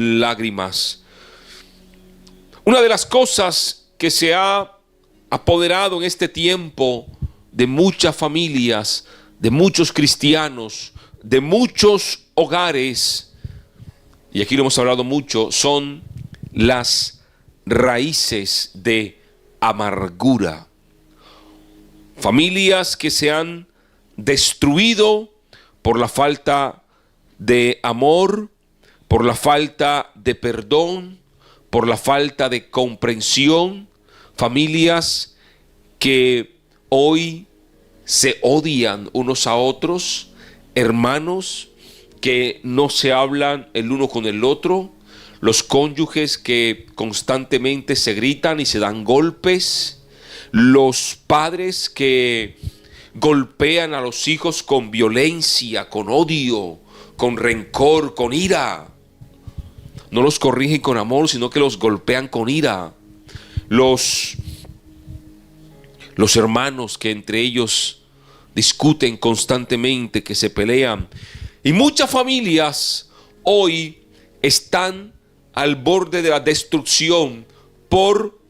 lágrimas. Una de las cosas que se ha apoderado en este tiempo de muchas familias, de muchos cristianos, de muchos hogares, y aquí lo hemos hablado mucho, son las raíces de amargura. Familias que se han destruido por la falta de amor, por la falta de perdón, por la falta de comprensión. Familias que hoy se odian unos a otros, hermanos que no se hablan el uno con el otro, los cónyuges que constantemente se gritan y se dan golpes, los padres que golpean a los hijos con violencia, con odio, con rencor, con ira. No los corrigen con amor, sino que los golpean con ira. Los hermanos que entre ellos discuten constantemente, que se pelean. Y muchas familias hoy están al borde de la destrucción por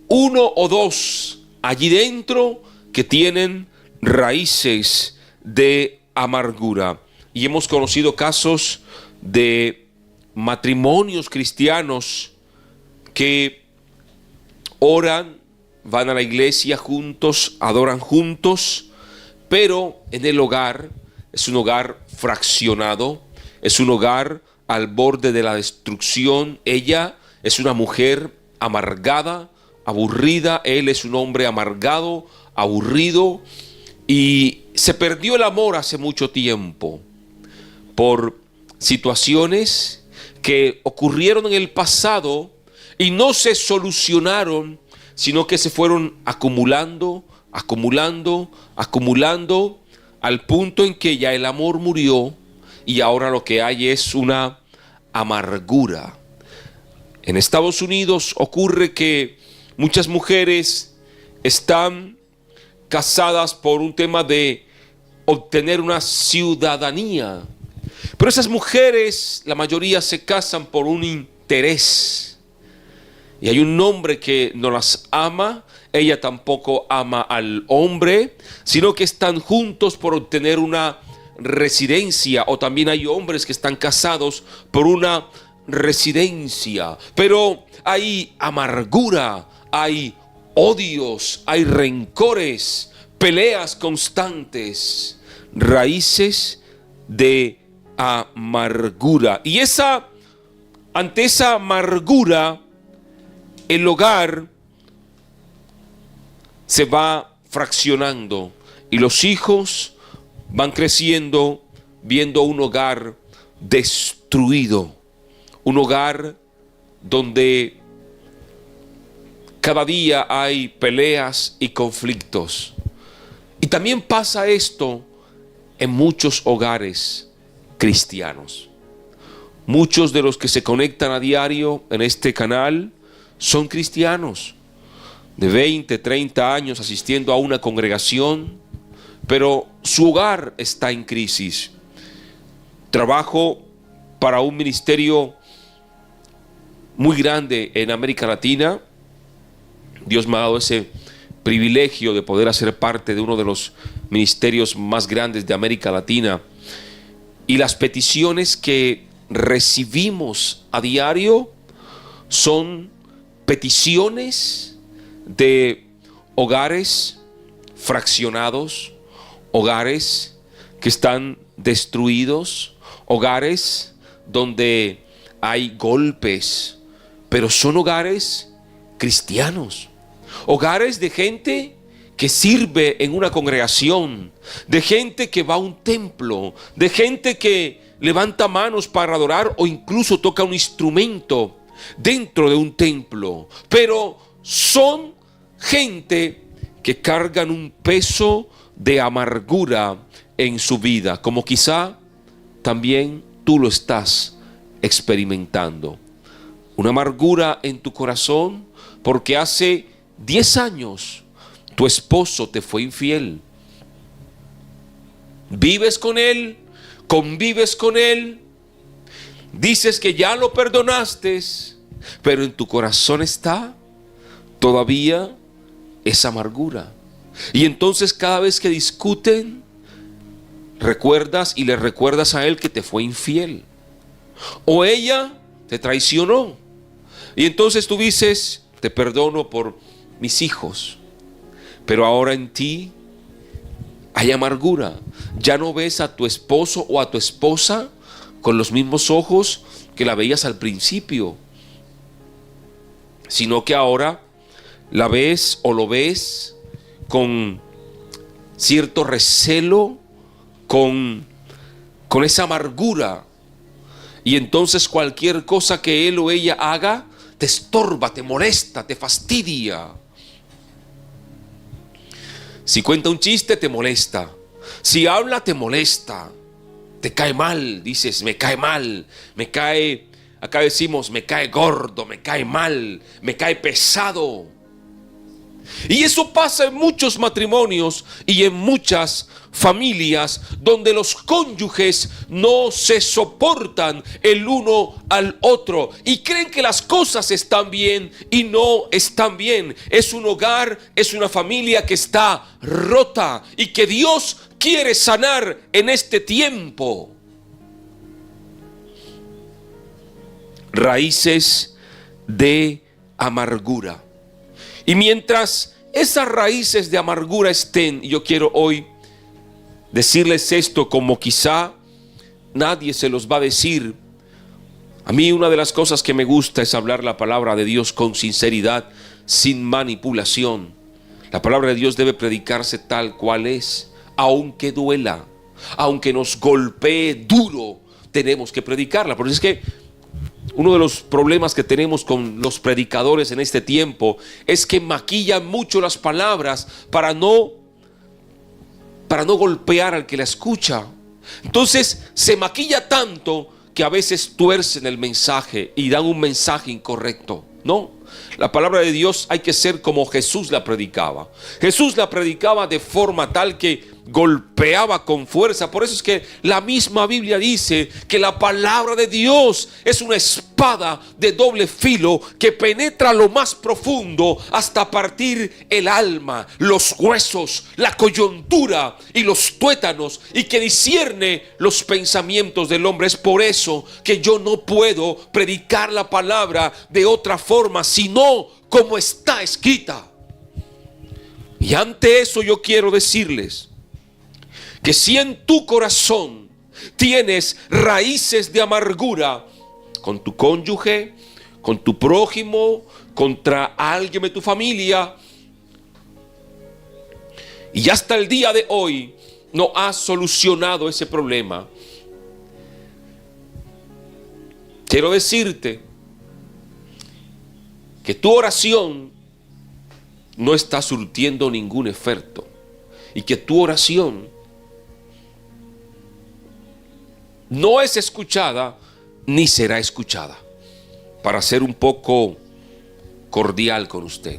uno o dos allí dentro que tienen raíces de amargura. Y hemos conocido casos de matrimonios cristianos que oran, van a la iglesia juntos, adoran juntos, pero en el hogar es un hogar fraccionado, es un hogar al borde de la destrucción. Ella es una mujer amargada, aburrida, él es un hombre amargado, aburrido, y se perdió el amor hace mucho tiempo por situaciones que ocurrieron en el pasado y no se solucionaron, sino que se fueron acumulando al punto en que ya el amor murió y ahora lo que hay es una amargura. En Estados Unidos ocurre que muchas mujeres están casadas por un tema de obtener una ciudadanía, pero esas mujeres, la mayoría se casan por un interés. Y hay un hombre que no las ama, ella tampoco ama al hombre, sino que están juntos por obtener una residencia. O también hay hombres que están casados por una residencia. Pero hay amargura, hay odios, hay rencores, peleas constantes, raíces de amargura. Y ante esa amargura, el hogar se va fraccionando y los hijos van creciendo viendo un hogar destruido, un hogar donde cada día hay peleas y conflictos. Y también pasa esto en muchos hogares cristianos. Muchos de los que se conectan a diario en este canal son cristianos de 20, 30 años asistiendo a una congregación, pero su hogar está en crisis. Trabajo para un ministerio muy grande en América Latina. Dios me ha dado ese privilegio de poder hacer parte de uno de los ministerios más grandes de América Latina. Y las peticiones que recibimos a diario son peticiones de hogares fraccionados, hogares que están destruidos, hogares donde hay golpes, pero son hogares cristianos, hogares de gente que sirve en una congregación, de gente que va a un templo, de gente que levanta manos para adorar o incluso toca un instrumento dentro de un templo, pero son gente que cargan un peso de amargura en su vida, como quizá también tú lo estás experimentando. Una amargura en tu corazón porque hace 10 años tu esposo te fue infiel. Vives con él, convives con él, Dices que ya lo perdonaste, pero en tu corazón está todavía esa amargura. Y entonces cada vez que discuten, recuerdas y le recuerdas a él que te fue infiel. O ella te traicionó. Y entonces tú dices, te perdono por mis hijos. Pero ahora en ti hay amargura. Ya no ves a tu esposo o a tu esposa con los mismos ojos que la veías al principio, sino que ahora la ves o lo ves con cierto recelo, con esa amargura. Y entonces cualquier cosa que él o ella haga te estorba, te molesta, te fastidia. Si cuenta un chiste, te molesta. Si habla, te molesta. Te cae mal, dices, me cae mal, me cae, acá decimos, me cae gordo, me cae mal, me cae pesado. Y eso pasa en muchos matrimonios y en muchas familias donde los cónyuges no se soportan el uno al otro y creen que las cosas están bien y no están bien. Es un hogar, es una familia que está rota y que Dios quiere sanar en este tiempo. Raíces de amargura. Y mientras esas raíces de amargura estén, yo quiero hoy decirles esto como quizá nadie se los va a decir. A mí una de las cosas que me gusta es hablar la palabra de Dios con sinceridad, sin manipulación. La palabra de Dios debe predicarse tal cual es, aunque duela, aunque nos golpee duro, tenemos que predicarla. Porque es que uno de los problemas que tenemos con los predicadores en este tiempo es que maquillan mucho las palabras para no golpear al que la escucha. Entonces se maquilla tanto que a veces tuercen el mensaje y dan un mensaje incorrecto. No, la palabra de Dios hay que ser como Jesús la predicaba. Jesús la predicaba de forma tal que golpeaba con fuerza. Por eso es que la misma Biblia dice que la palabra de Dios es una espada de doble filo que penetra lo más profundo hasta partir el alma, los huesos, la coyuntura y los tuétanos, y que discierne los pensamientos del hombre. Es por eso que yo no puedo predicar la palabra de otra forma sino como está escrita. Y ante eso yo quiero decirles que si en tu corazón tienes raíces de amargura con tu cónyuge, con tu prójimo, contra alguien de tu familia, y hasta el día de hoy no has solucionado ese problema, quiero decirte que tu oración no está surtiendo ningún efecto y que tu oración no es escuchada ni será escuchada. Para ser un poco cordial con usted,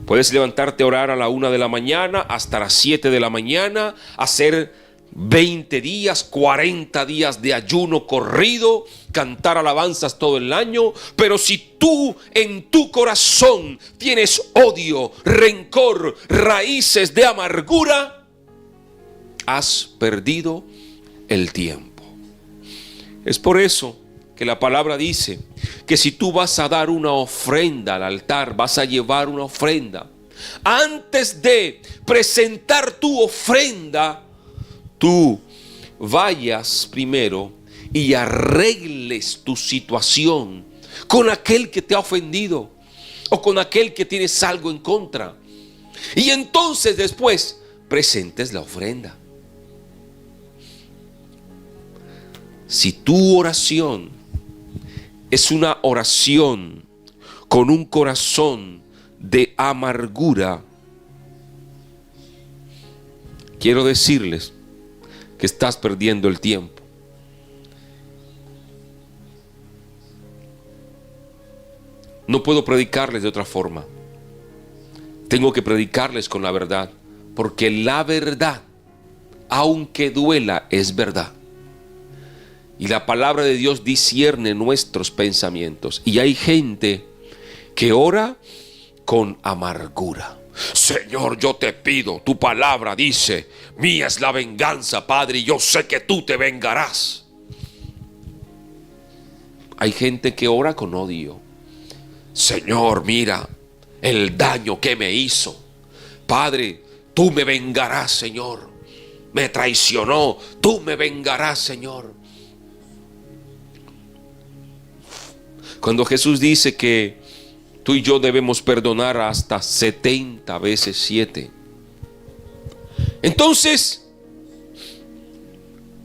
puedes levantarte a orar a la 1 de la mañana hasta las 7 de la mañana, hacer 20 días, 40 días de ayuno corrido, cantar alabanzas todo el año. Pero si tú en tu corazón tienes odio, rencor, raíces de amargura, has perdido el tiempo. Es por eso que la palabra dice que si tú vas a dar una ofrenda al altar, vas a llevar una ofrenda, antes de presentar tu ofrenda, tú vayas primero y arregles tu situación con aquel que te ha ofendido o con aquel que tienes algo en contra, y entonces después presentes la ofrenda. Si tu oración es una oración con un corazón de amargura, quiero decirles que estás perdiendo el tiempo. No puedo predicarles de otra forma. Tengo que predicarles con la verdad, porque la verdad, aunque duela, es verdad. Y la palabra de Dios discierne nuestros pensamientos. Y hay gente que ora con amargura. Señor, yo te pido, tu palabra dice, mía es la venganza, Padre, y yo sé que tú te vengarás. Hay gente que ora con odio. Señor, mira el daño que me hizo. Padre, tú me vengarás, Señor. Me traicionó, tú me vengarás, Señor. Cuando Jesús dice que tú y yo debemos perdonar hasta 70 veces 7. Entonces,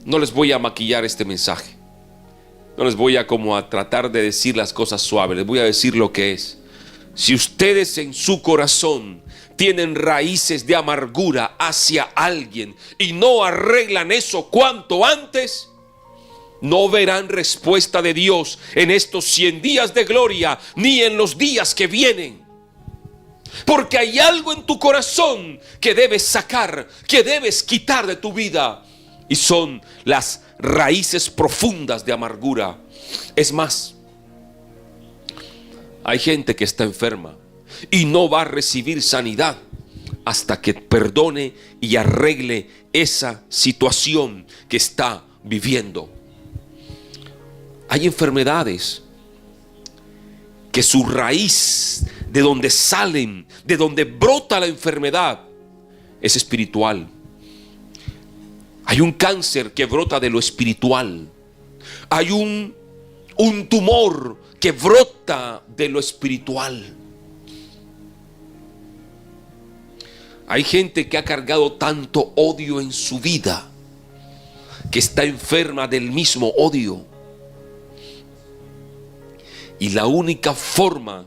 no les voy a maquillar este mensaje. No les voy a tratar de decir las cosas suaves. Les voy a decir lo que es. Si ustedes en su corazón tienen raíces de amargura hacia alguien y no arreglan eso cuanto antes, no verán respuesta de Dios en estos 100 días de gloria, ni en los días que vienen. Porque hay algo en tu corazón que debes sacar, que debes quitar de tu vida. Y son las raíces profundas de amargura. Es más, hay gente que está enferma y no va a recibir sanidad hasta que perdone y arregle esa situación que está viviendo. Hay enfermedades que su raíz, de donde salen, de donde brota la enfermedad, es espiritual. Hay un cáncer que brota de lo espiritual. Hay un tumor que brota de lo espiritual. Hay gente que ha cargado tanto odio en su vida que está enferma del mismo odio. Y la única forma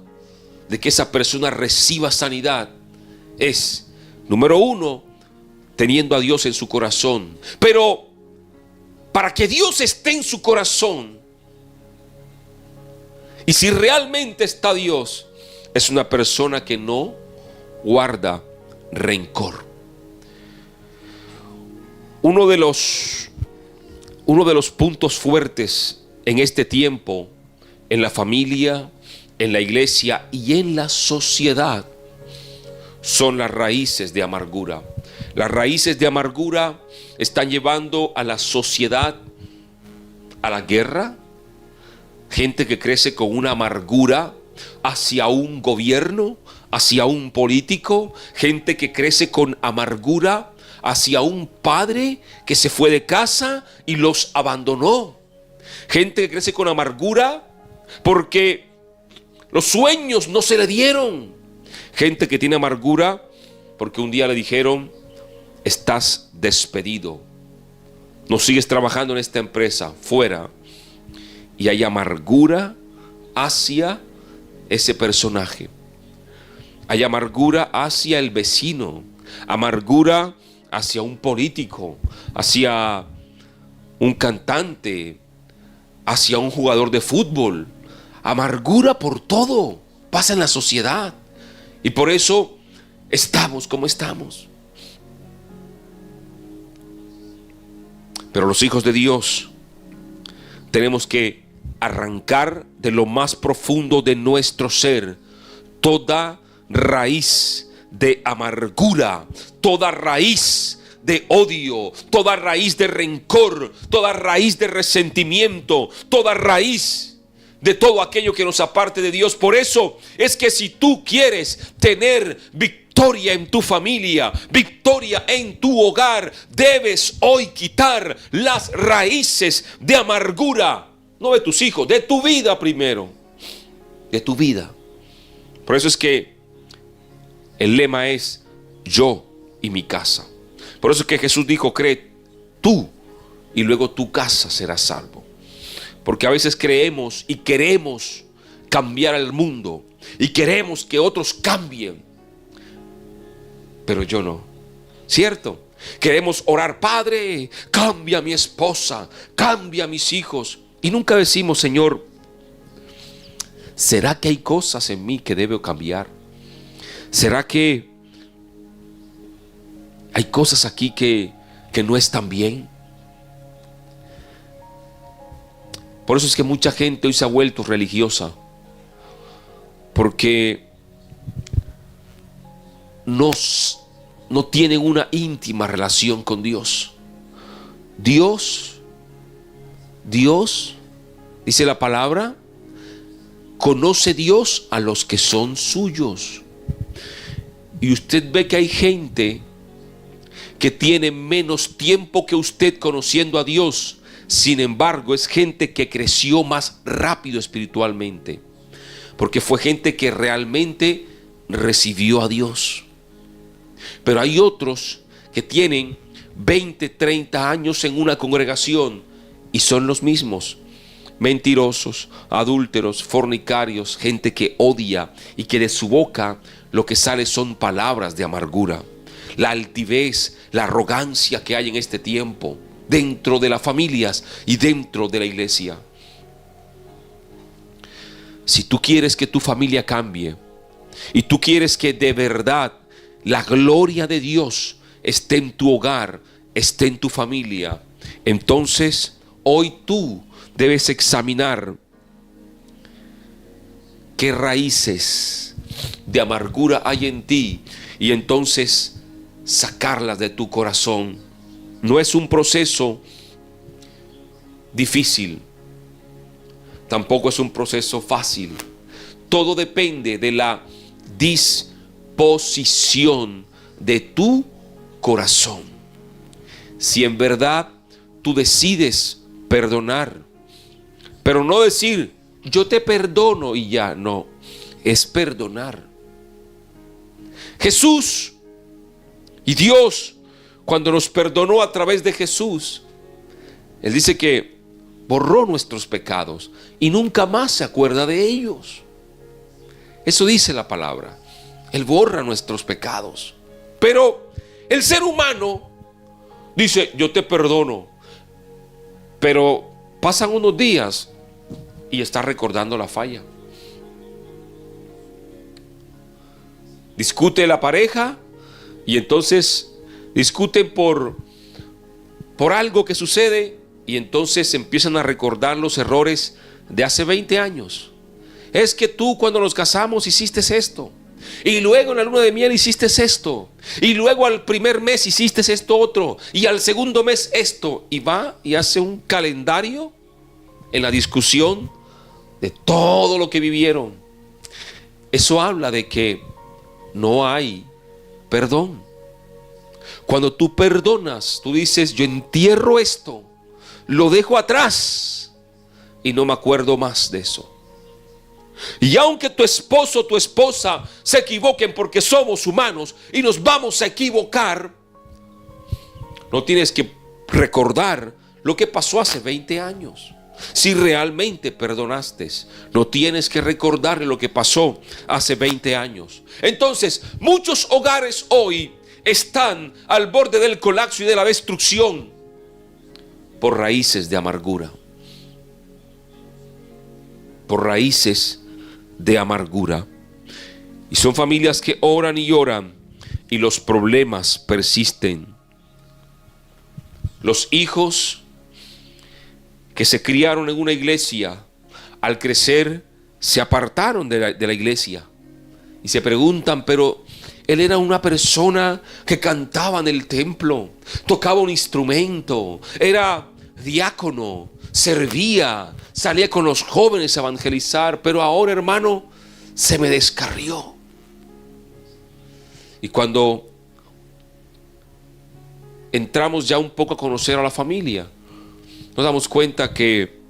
de que esa persona reciba sanidad es, número uno, teniendo a Dios en su corazón. Pero para que Dios esté en su corazón, y si realmente está Dios, es una persona que no guarda rencor. Uno de los puntos fuertes en este tiempo, en la familia, en la iglesia y en la sociedad, son las raíces de amargura. Las raíces de amargura están llevando a la sociedad a la guerra. Gente que crece con una amargura hacia un gobierno, hacia un político. Gente que crece con amargura hacia un padre que se fue de casa y los abandonó. Gente que crece con amargura porque los sueños no se le dieron. Gente que tiene amargura porque un día le dijeron: estás despedido, no sigues trabajando en esta empresa, fuera. Y hay amargura hacia ese personaje. Hay amargura hacia el vecino, amargura hacia un político, hacia un cantante, hacia un jugador de fútbol. Amargura por todo pasa en la sociedad, y por eso estamos como estamos. Pero los hijos de Dios tenemos que arrancar de lo más profundo de nuestro ser toda raíz de amargura, toda raíz de odio, toda raíz de rencor, toda raíz de resentimiento, toda raíz de todo aquello que nos aparte de Dios. Por eso es que si tú quieres tener victoria en tu familia, victoria en tu hogar, debes hoy quitar las raíces de amargura. No de tus hijos, de tu vida primero. De tu vida. Por eso es que el lema es: yo y mi casa. Por eso es que Jesús dijo: cree tú y luego tu casa será salvo. Porque a veces creemos y queremos cambiar al mundo y queremos que otros cambien, pero yo no. ¿Cierto? Queremos orar: Padre, cambia a mi esposa, cambia a mis hijos. Y nunca decimos: Señor, ¿será que hay cosas en mí que debo cambiar? ¿Será que hay cosas aquí que no están bien? Por eso es que mucha gente hoy se ha vuelto religiosa, porque no tienen una íntima relación con Dios. Dios, dice la palabra, conoce Dios a los que son suyos. Y usted ve que hay gente que tiene menos tiempo que usted conociendo a Dios. Sin embargo, es gente que creció más rápido espiritualmente, porque fue gente que realmente recibió a Dios. Pero hay otros que tienen 20, 30 años en una congregación y son los mismos: mentirosos, adúlteros, fornicarios, gente que odia y que de su boca lo que sale son palabras de amargura. La altivez, la arrogancia que hay en este tiempo dentro de las familias y dentro de la iglesia. Si tú quieres que tu familia cambie y tú quieres que de verdad la gloria de Dios esté en tu hogar, esté en tu familia, entonces hoy tú debes examinar qué raíces de amargura hay en ti y entonces sacarlas de tu corazón. No es un proceso difícil, tampoco es un proceso fácil. Todo depende de la disposición de tu corazón. Si en verdad tú decides perdonar, pero no decir yo te perdono y ya, no, es perdonar. Jesús y Dios, cuando nos perdonó a través de Jesús, Él dice que borró nuestros pecados y nunca más se acuerda de ellos. Eso dice la palabra. Él borra nuestros pecados. Pero el ser humano dice yo te perdono, pero pasan unos días y está recordando la falla. Discute la pareja y entonces discuten por algo que sucede y entonces empiezan a recordar los errores de hace 20 años. Es que tú cuando nos casamos hiciste esto, y luego en la luna de miel hiciste esto, y luego al primer mes hiciste esto otro, y al segundo mes esto, y va y hace un calendario en la discusión de todo lo que vivieron. Eso habla de que no hay perdón. Cuando tú perdonas, tú dices yo entierro esto, lo dejo atrás y no me acuerdo más de eso. Y aunque tu esposo o tu esposa se equivoquen, porque somos humanos y nos vamos a equivocar, no tienes que recordar lo que pasó hace 20 años. Si realmente perdonaste, no tienes que recordar lo que pasó hace 20 años. Entonces, muchos hogares hoy están al borde del colapso y de la destrucción por raíces de amargura. Por raíces de amargura. Y son familias que oran y oran y los problemas persisten. Los hijos que se criaron en una iglesia, al crecer se apartaron de la iglesia y se preguntan, pero él era una persona que cantaba en el templo, tocaba un instrumento, era diácono, servía, salía con los jóvenes a evangelizar, pero ahora, hermano, se me descarrió. Y cuando entramos ya un poco a conocer a la familia, nos damos cuenta que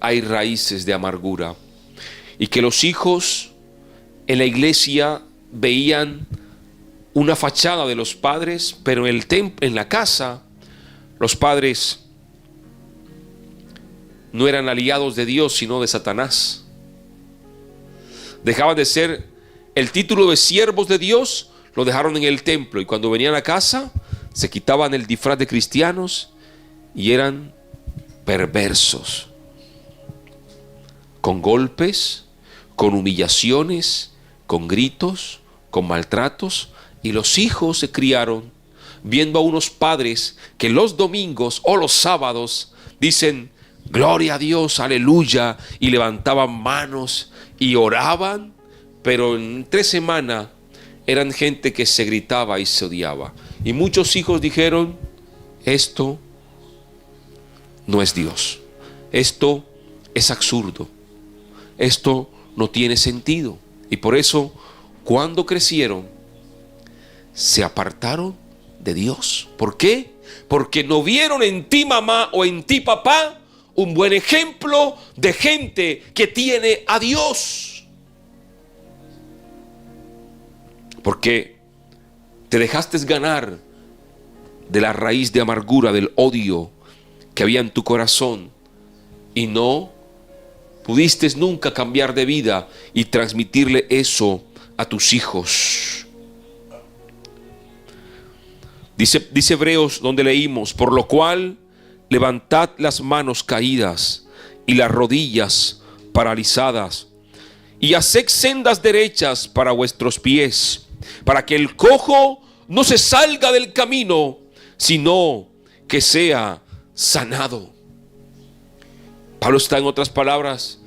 hay raíces de amargura y que los hijos en la iglesia veían una fachada de los padres, pero en la casa los padres no eran aliados de Dios, sino de Satanás. Dejaban de ser el título de siervos de Dios, lo dejaron en el templo, y cuando venían a casa se quitaban el disfraz de cristianos y eran perversos, con golpes, con humillaciones, con gritos, con maltratos. Y los hijos se criaron viendo a unos padres que los domingos o los sábados dicen gloria a Dios, aleluya, y levantaban manos y oraban, pero en 3 semanas eran gente que se gritaba y se odiaba. Y muchos hijos dijeron: esto no es Dios, esto es absurdo, esto no tiene sentido. Y por eso, cuando crecieron, se apartaron de Dios. ¿Por qué? Porque no vieron en ti, mamá, o en ti, papá, un buen ejemplo de gente que tiene a Dios. Porque te dejaste ganar de la raíz de amargura, del odio que había en tu corazón, y no pudiste nunca cambiar de vida y transmitirle eso a tus hijos. Dice Hebreos, donde leímos: por lo cual levantad las manos caídas y las rodillas paralizadas, y haced sendas derechas para vuestros pies, para que el cojo no se salga del camino, sino que sea sanado. Pablo está, en otras palabras,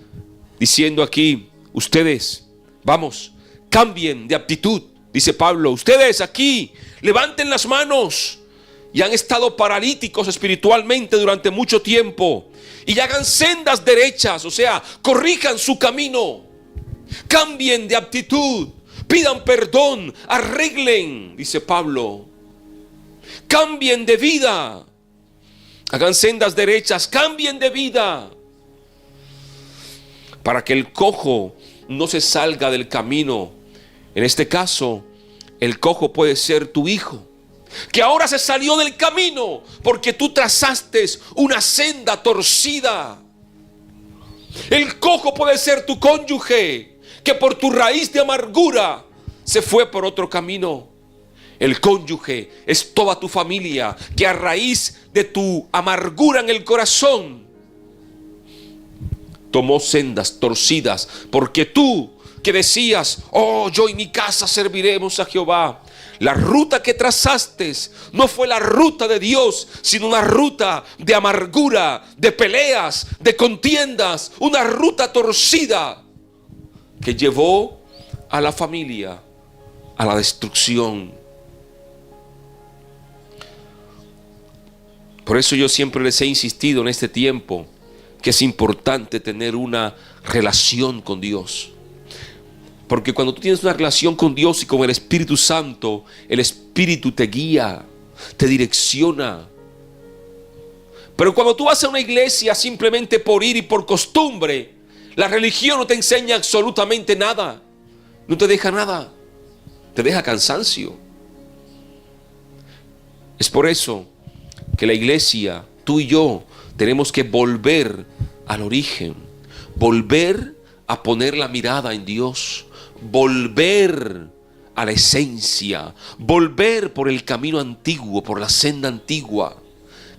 diciendo aquí: ustedes, vamos, cambien de actitud. Dice Pablo: ustedes aquí levanten las manos, y han estado paralíticos espiritualmente durante mucho tiempo, y hagan sendas derechas, o sea, corrijan su camino, cambien de actitud, pidan perdón, arreglen, dice Pablo, cambien de vida, hagan sendas derechas, cambien de vida, para que el cojo no se salga del camino. En este caso, el cojo puede ser tu hijo, que ahora se salió del camino porque tú trazaste una senda torcida. El cojo puede ser tu cónyuge, que por tu raíz de amargura se fue por otro camino. El cónyuge es toda tu familia, que a raíz de tu amargura en el corazón tomó sendas torcidas, porque tú, que decías: oh, yo y mi casa serviremos a Jehová, la ruta que trazaste no fue la ruta de Dios, sino una ruta de amargura, de peleas, de contiendas, una ruta torcida que llevó a la familia a la destrucción. Por eso yo siempre les he insistido en este tiempo que es importante tener una relación con Dios. Porque cuando tú tienes una relación con Dios y con el Espíritu Santo, el Espíritu te guía, te direcciona. Pero cuando tú vas a una iglesia simplemente por ir y por costumbre, la religión no te enseña absolutamente nada. No te deja nada. Te deja cansancio. Es por eso que la iglesia, tú y yo, tenemos que volver al origen, volver a poner la mirada en Dios, volver a la esencia, volver por el camino antiguo, por la senda antigua,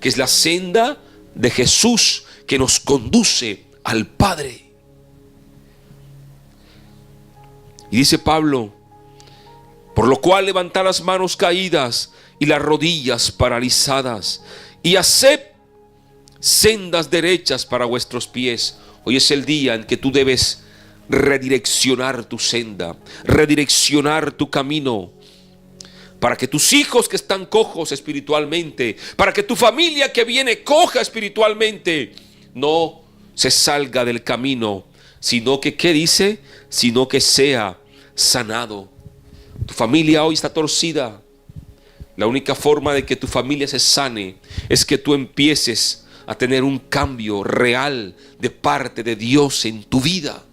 que es la senda de Jesús, que nos conduce al Padre. Y dice Pablo: por lo cual levantad las manos caídas y las rodillas paralizadas, y haced sendas derechas para vuestros pies. Hoy es el día en que tú debes redireccionar tu senda, redireccionar tu camino, para que tus hijos que están cojos espiritualmente, para que tu familia que viene coja espiritualmente, no se salga del camino, sino que, ¿qué dice? Sino que sea sanado. Tu familia hoy está torcida. La única forma de que tu familia se sane es que tú empieces a tener un cambio real de parte de Dios en tu vida.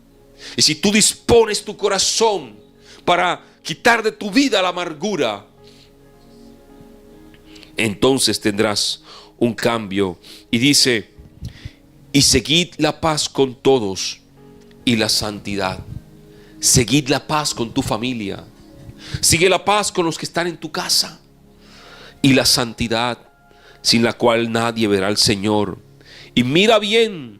Y si tú dispones tu corazón para quitar de tu vida la amargura, entonces tendrás un cambio. Y dice: y seguid la paz con todos y la santidad. Seguid la paz con tu familia. Sigue la paz con los que están en tu casa. Y la santidad, sin la cual nadie verá al Señor. Y mira bien,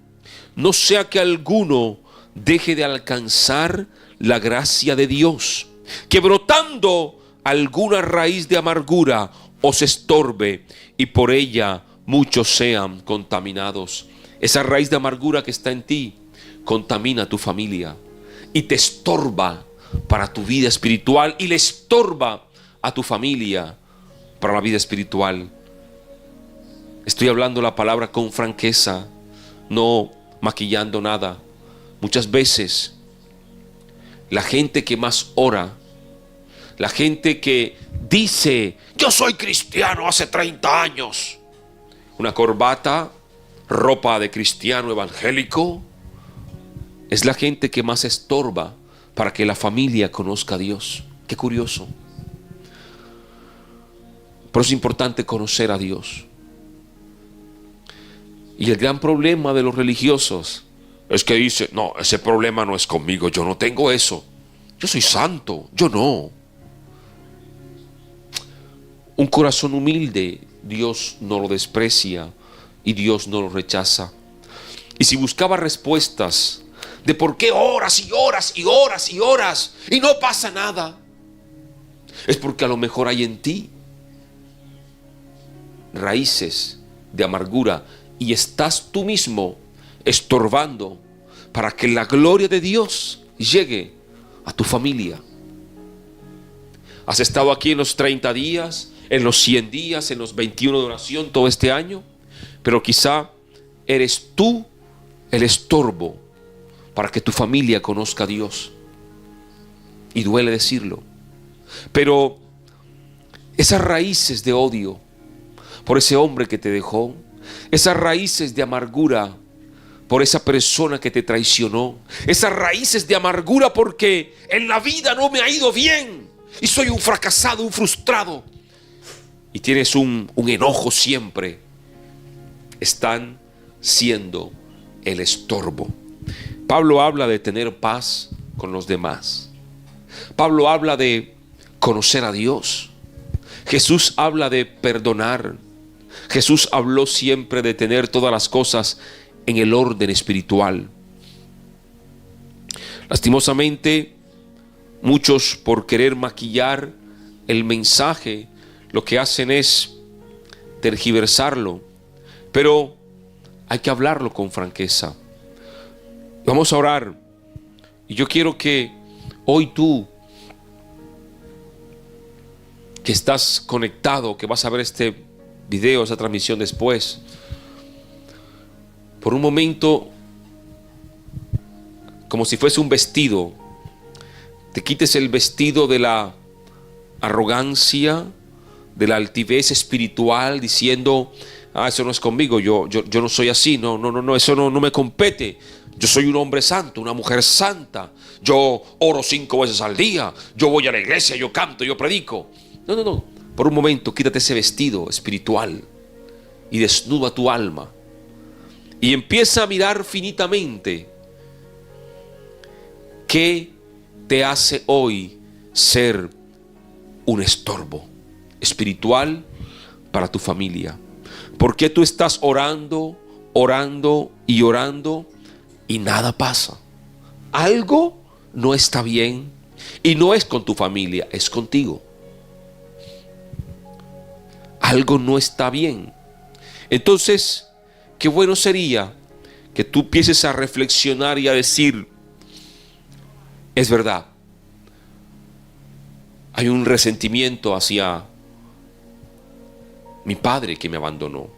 no sea que alguno deje de alcanzar la gracia de Dios, que brotando alguna raíz de amargura os estorbe, y por ella muchos sean contaminados. Esa raíz de amargura que está en ti contamina a tu familia y te estorba para tu vida espiritual y le estorba a tu familia para la vida espiritual. Estoy hablando la palabra con franqueza, no maquillando nada. Muchas veces la gente que más ora, la gente que dice: yo soy cristiano hace 30 años, una corbata, ropa de cristiano evangélico, es la gente que más estorba para que la familia conozca a Dios. Qué curioso. Pero es importante conocer a Dios. Y el gran problema de los religiosos es que dice: no, ese problema no es conmigo, yo no tengo eso, yo soy santo, yo no. Un corazón humilde Dios no lo desprecia y Dios no lo rechaza. Y si buscaba respuestas de por qué oras y oras y oras y oras y no pasa nada, es porque a lo mejor hay en ti raíces de amargura y estás tú mismo estorbando para que la gloria de Dios llegue a tu familia. ¿Has estado aquí en los 30 días, en los 100 días, en los 21 de oración todo este año? Pero quizá eres tú el estorbo para que tu familia conozca a Dios. Y duele decirlo. Pero esas raíces de odio por ese hombre que te dejó, esas raíces de amargura por esa persona que te traicionó, esas raíces de amargura porque en la vida no me ha ido bien y soy un fracasado, un frustrado, y tienes un enojo siempre, están siendo el estorbo. Pablo habla de tener paz con los demás. Pablo habla de conocer a Dios. Jesús habla de perdonar. Jesús habló siempre de tener todas las cosas en el orden espiritual. Lastimosamente, muchos, por querer maquillar el mensaje, lo que hacen es tergiversarlo. Pero hay que hablarlo con franqueza. Vamos a orar. Y yo quiero que hoy tú, que estás conectado, que vas a ver este video, esa transmisión después, por un momento, como si fuese un vestido, te quites el vestido de la arrogancia, de la altivez espiritual, diciendo: eso no es conmigo, yo no soy así, no, eso no me compete. Yo soy un hombre santo, una mujer santa, yo oro 5 veces al día, yo voy a la iglesia, yo canto, yo predico. No, por un momento quítate ese vestido espiritual y desnuda tu alma y empieza a mirar finitamente qué te hace hoy ser un estorbo espiritual para tu familia. ¿Por qué tú estás orando y nada pasa? Algo no está bien y no es con tu familia, es contigo. Algo no está bien. Entonces, qué bueno sería que tú empieces a reflexionar y a decir: es verdad, hay un resentimiento hacia mi padre que me abandonó,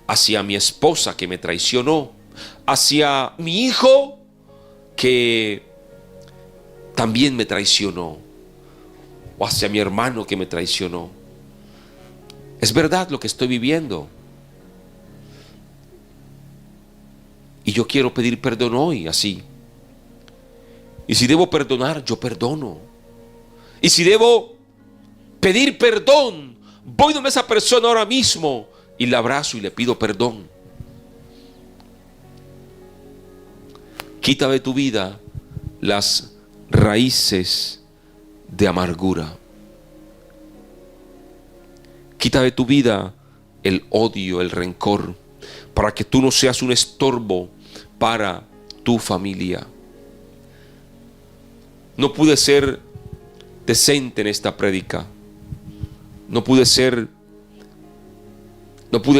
hacia mi esposa que me traicionó, hacia mi hijo que también me traicionó, o hacia mi hermano que me traicionó. Es verdad lo que estoy viviendo. Y yo quiero pedir perdón hoy, así. Y si debo perdonar, yo perdono. Y si debo pedir perdón, voy donde esa persona ahora mismo y la abrazo y le pido perdón. Quita de tu vida las raíces de amargura. Quita de tu vida el odio, el rencor, para que tú no seas un estorbo para tu familia. No pude ser decente en esta prédica. No pude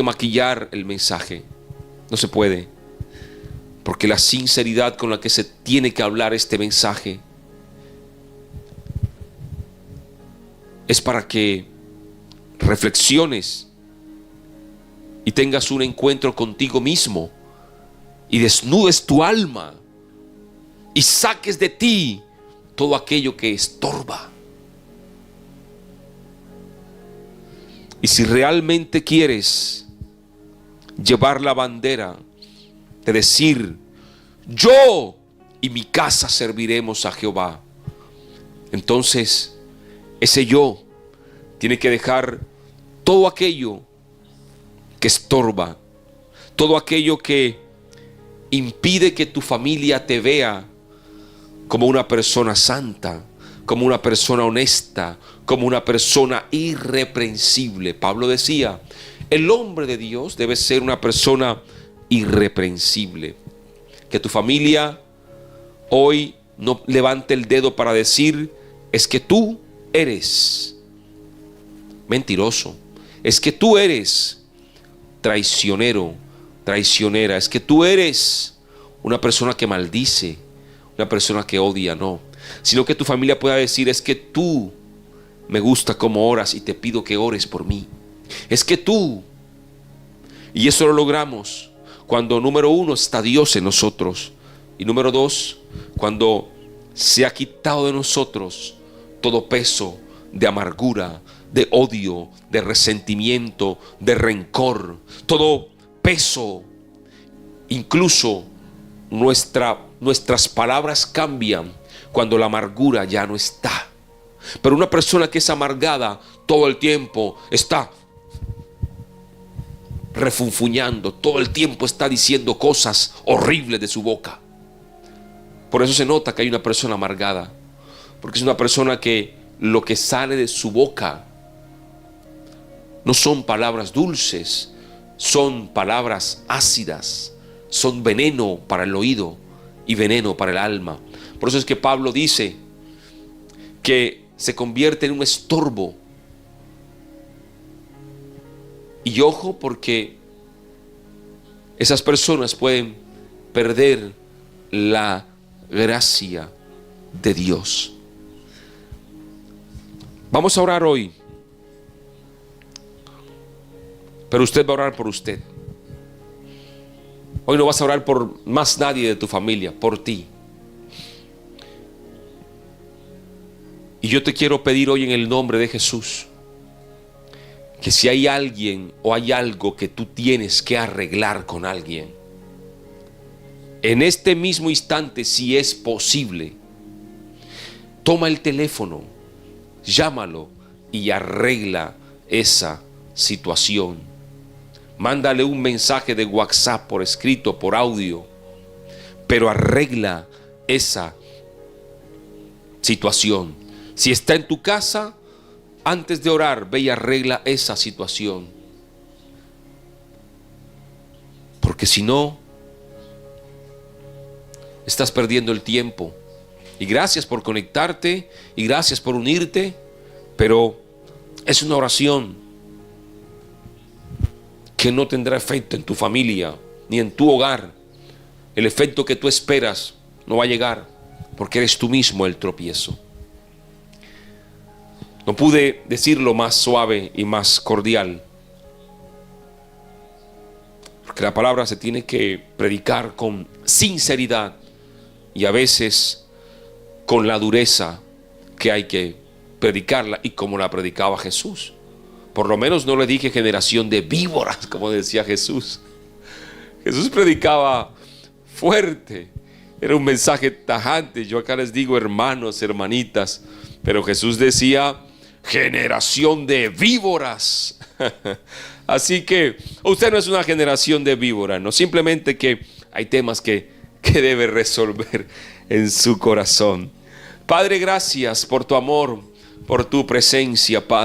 maquillar el mensaje. No se puede. Porque la sinceridad con la que se tiene que hablar este mensaje es para que reflexiones y tengas un encuentro contigo mismo y desnudes tu alma y saques de ti todo aquello que estorba. Y si realmente quieres llevar la bandera de decir: yo y mi casa serviremos a Jehová, entonces ese yo tiene que dejar todo aquello que estorba, todo aquello que impide que tu familia te vea como una persona santa, como una persona honesta, como una persona irreprensible. Pablo decía: el hombre de Dios debe ser una persona irreprensible. Que tu familia hoy no levante el dedo para decir: es que tú eres mentiroso, es que tú eres traicionero, traicionera, es que tú eres una persona que maldice, una persona que odia. No, sino que tu familia pueda decir: es que tú me gusta cómo oras y te pido que ores por mí. Es que tú. Y eso lo logramos cuando, número uno, está Dios en nosotros, y número dos, cuando se ha quitado de nosotros todo peso de amargura, de odio, de resentimiento, de rencor, todo peso. Incluso nuestras palabras cambian cuando la amargura ya no está. Pero una persona que es amargada todo el tiempo está refunfuñando, todo el tiempo está diciendo cosas horribles de su boca. Por eso se nota que hay una persona amargada, porque es una persona que lo que sale de su boca no son palabras dulces, son palabras ácidas, son veneno para el oído y veneno para el alma. Por eso es que Pablo dice que se convierte en un estorbo. Y ojo, porque esas personas pueden perder la gracia de Dios. Vamos a orar hoy, pero usted va a orar por usted. Hoy no vas a orar por más nadie de tu familia, por ti. Y yo te quiero pedir hoy en el nombre de Jesús que si hay alguien o hay algo que tú tienes que arreglar con alguien, en este mismo instante, si es posible, toma el teléfono, llámalo y arregla esa situación. Mándale un mensaje de WhatsApp por escrito, por audio, pero arregla esa situación. Si está en tu casa, antes de orar, ve y arregla esa situación. Porque si no, estás perdiendo el tiempo. Y gracias por conectarte y gracias por unirte, pero es una oración que no tendrá efecto en tu familia ni en tu hogar. El efecto que tú esperas no va a llegar, porque eres tú mismo el tropiezo. No pude decirlo más suave y más cordial, porque la palabra se tiene que predicar con sinceridad y a veces con la dureza que hay que predicarla, y como la predicaba Jesús. Por lo menos no le dije generación de víboras, como decía Jesús. Jesús predicaba fuerte, era un mensaje tajante. Yo acá les digo hermanos, hermanitas, pero Jesús decía generación de víboras. Así que usted no es una generación de víboras, no, simplemente que hay temas que debe resolver en su corazón. Padre, gracias por tu amor, por tu presencia, Padre.